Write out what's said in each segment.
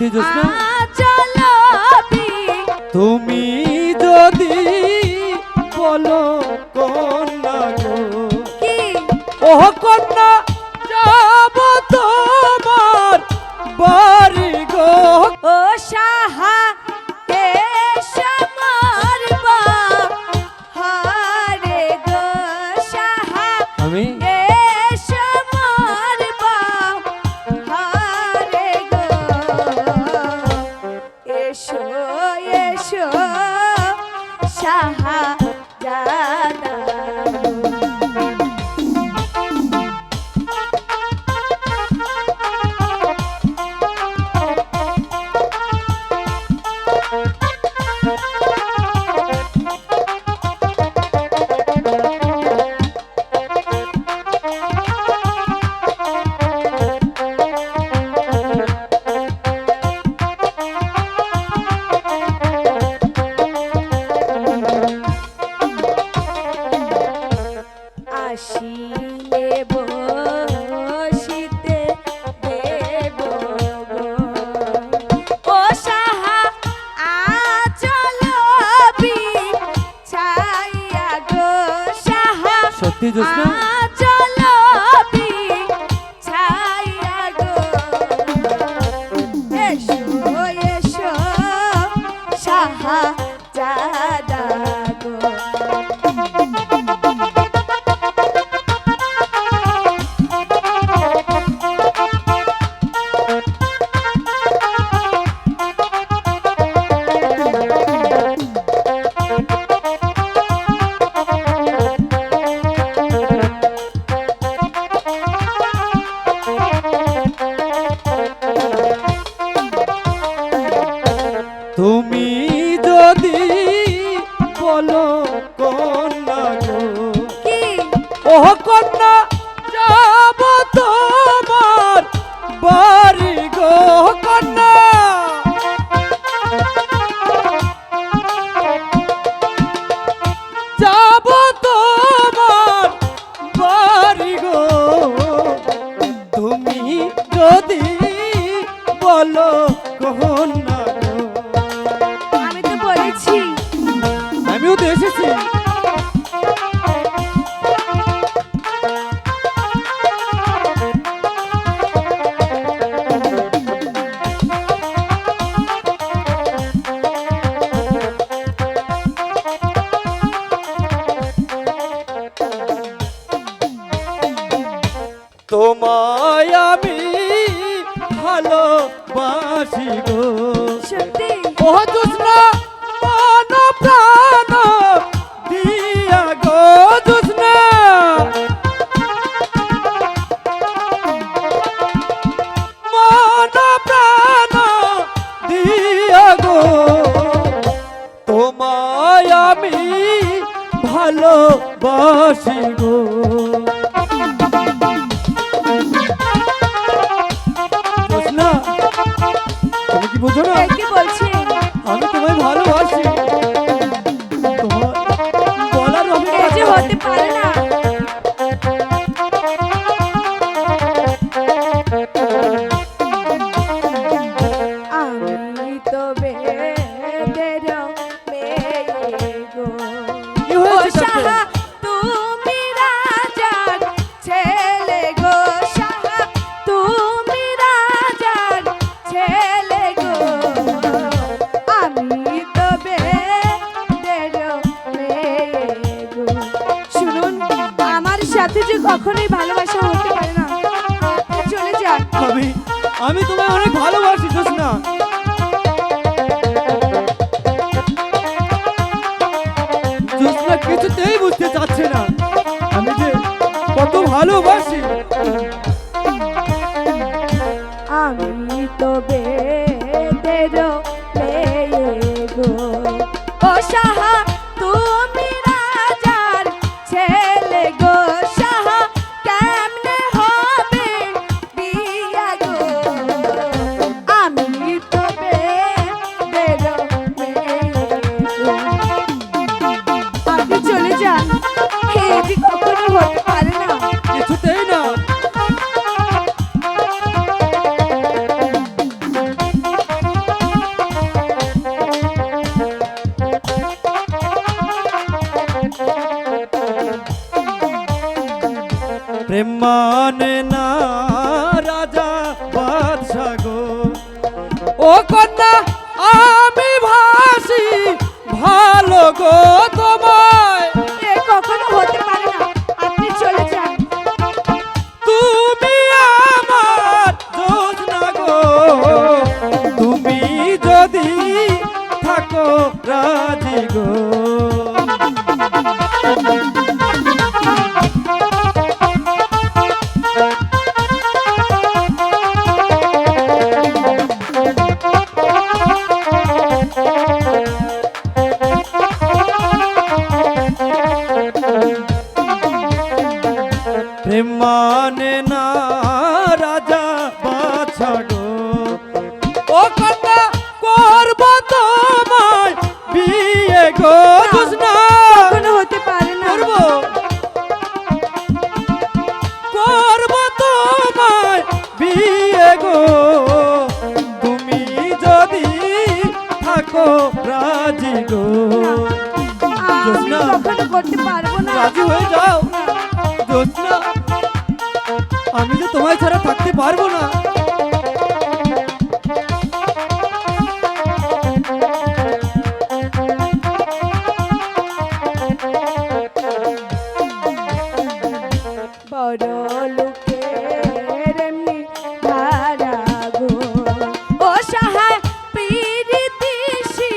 সত্যি জোসনা চলো তুমি যদি বলো কন্যা গো কি ও কন্যা যাব তোমার বাড়ি গো ও সাহা এসমার বাহারে গো সাহা আমি এসমার বাহারে গো এসো এসো সাহা দাদা আসিলে বসিতে দেব গো ও সাহা আচল বিছাইয়া গো সাহা সত্যি জোসনা আচল বিছাইয়া গো এসো এসো সাহা দাদা গো তুমি যদি বলো কন্যা গো কি ও কন্যা যাব তোমার বাড়ি গো কন্যা যাব তোমার বাড়ি গো তুমি যদি বলো কন্যা গো আমি তো বলেছি আমিও তো এসেছি তোমায় আমি ভালোবাসি গো সত্যি ও জোসনা মন প্রাণ দিয়া গো জোসনা মন প্রাণ দিয়া গো তোমায় আমি ভালোবাসি গো জোসনা তুমি কি বুঝো না কি বলছি আমি তোমায় ভালোবাসি তোমার বলার এই যে হতে পারে না আমি তো বেদের মেয়ে গো কি ও হয়েছে সাহা তুমি রাজার ছেলে গো সাহা তুমি রাজার ছেলে গো আমি তো বেদের মেয়ে গো শুনুন আমার সাথে যে কখনোই ভালোবাসা হতে পারে না চলে যান আমি তোমায় অনেক ভালোবাসি জোসনা জোসনা কিছুতেই বুঝতে চাচ্ছে না আমি যে কত ভালোবাসি আমি তো বেদের মেয়ে গো ও সাহা তুমি রাজার ছেলে গো সাহা কেমনে হবে বিয়া গো আমি তো বেদের মেয়ে গো আপনি চলে যান এটি কখনো হতে পারে না কিছুতেই না প্রেম মানে না রাজা বাদশা গো। ও কন্যা আমি ভাসি ভালো গো তোমায়, এ কখনো হতে পারে না, আপনি চলে যান। তুমি আমার যোজনা গো, তুমি যদি থাকো রাজি গো। প্রেম মানে না রাজা বাদশা গো। ও কন্যা করব তোমায় বিয়ে গো জোসনা, কখনো হতে পারে না। করব করব তোমায় বিয়ে গো, তুমি যদি থাকো রাজি গো। আমি জোসনা, কখনো করতে পারবো না। রাজি হয়ে যাও জোসনা, আমি যে তোমায় ছাড়া থাকতে পারবো না। বড় লোকের এমনি ধারা গো, ও সাহা পিরিতিসি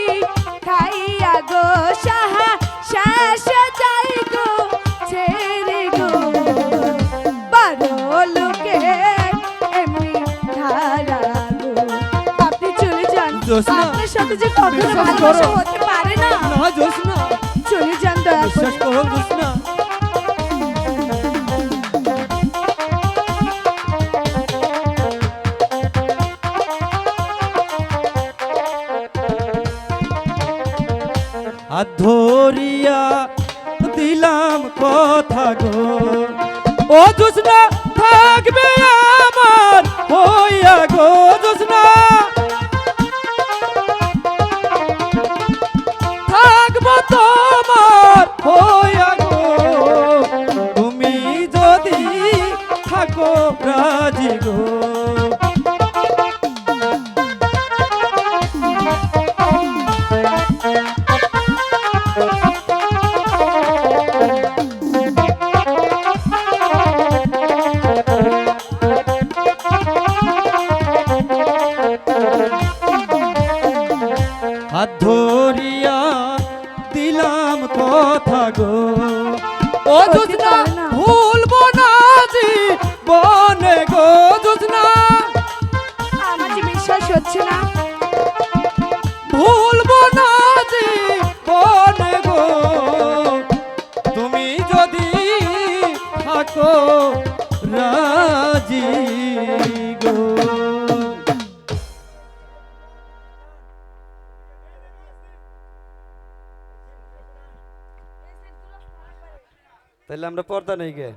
খাইয়া গো, সাহা শেষ যাই গো ছেড়ে গো। বড় লোকের এমনি ধারা গো, আপনি চলে যান। জোসনা, আপনার সাথে যে কখনো বিশ্বাস ভালোবাসা করো। হতে পারে না। না জোসনা, চলে যান দয়া করে। বিশ্বাস করো জোসনা। হাত ধরিয়া দিলাম কথা গো, ও জোসনা থাকবে আমার হইয়া গো জোসনা, থাকবো তোমার হইয়া গো, তুমি যদি থাকো রাজি গো। হাত ধরিয়া দিলাম কথা গো, ও জোসনা ভুলবো না জীবনে গো জোসনা, আমার যে বিশ্বাস হচ্ছে না। ভুলবো না জীবনে গো, তুমি যদি থাকো রাজি গো। তাহলে আমরা পর্দা নেই গে।